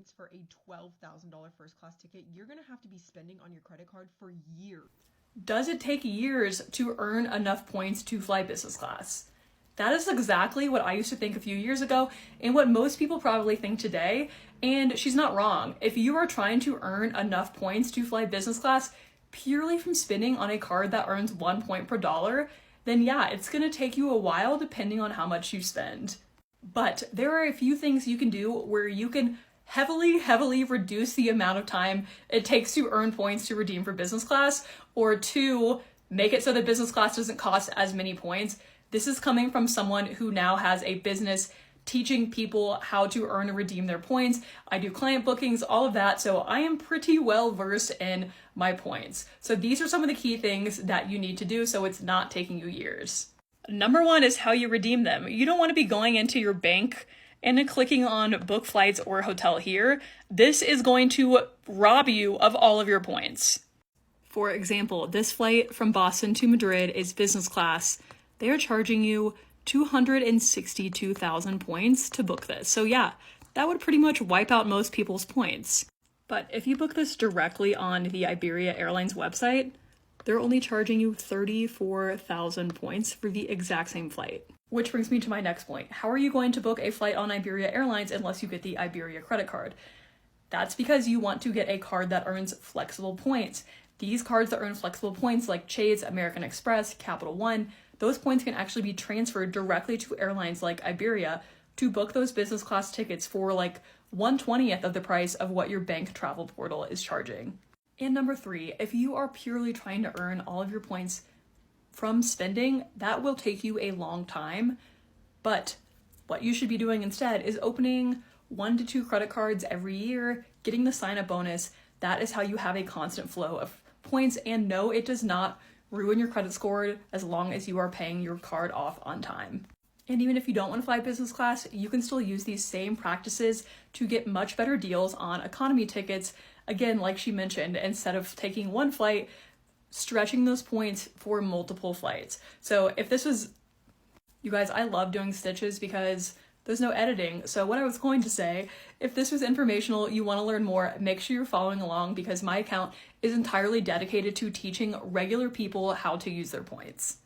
points for a $12,000 first class ticket, you're gonna have to be spending on your credit card for years. Does it take years to earn enough points to fly business class? That is exactly what I used to think a few years ago and what most people probably think today. And she's not wrong. If you are trying to earn enough points to fly business class purely from spending on a card that earns 1 point per dollar, then yeah, it's gonna take you a while depending on how much you spend. But there are a few things you can do where you can heavily reduce the amount of time it takes to earn points to redeem for business class, or to make it so that business class doesn't cost as many points. This is coming from someone who now has a business teaching people how to earn and redeem their points. I do client bookings, all of that, so I am pretty well versed in my points. So these are some of the key things that you need to do so it's not taking you years. Number one is how you redeem them. You don't want to be going into your bank and then clicking on book flights or hotel here. This is going to rob you of all of your points. For example, this flight from Boston to Madrid is business class. They are charging you 262,000 points to book this. So yeah, that would pretty much wipe out most people's points. But if you book this directly on the Iberia Airlines website, they're only charging you 34,000 points for the exact same flight. Which brings me to my next point. How are you going to book a flight on Iberia Airlines unless you get the Iberia credit card? That's because you want to get a card that earns flexible points. These cards that earn flexible points like Chase, American Express, Capital One, those points can actually be transferred directly to airlines like Iberia to book those business class tickets for like 1/20th of the price of what your bank travel portal is charging. And number three, if you are purely trying to earn all of your points from spending, that will take you a long time. But what you should be doing instead is opening 1 to 2 credit cards every year, getting the sign-up bonus. That is how you have a constant flow of points. And no, it does not ruin your credit score as long as you are paying your card off on time. And even if you don't want to fly business class, you can still use these same practices to get much better deals on economy tickets. Again, like she mentioned, instead of taking one flight, stretching those points for multiple flights. So if this was, you guys, I love doing stitches because there's no editing. So what I was going to say, if this was informational, you want to learn more, make sure you're following along because my account is entirely dedicated to teaching regular people how to use their points.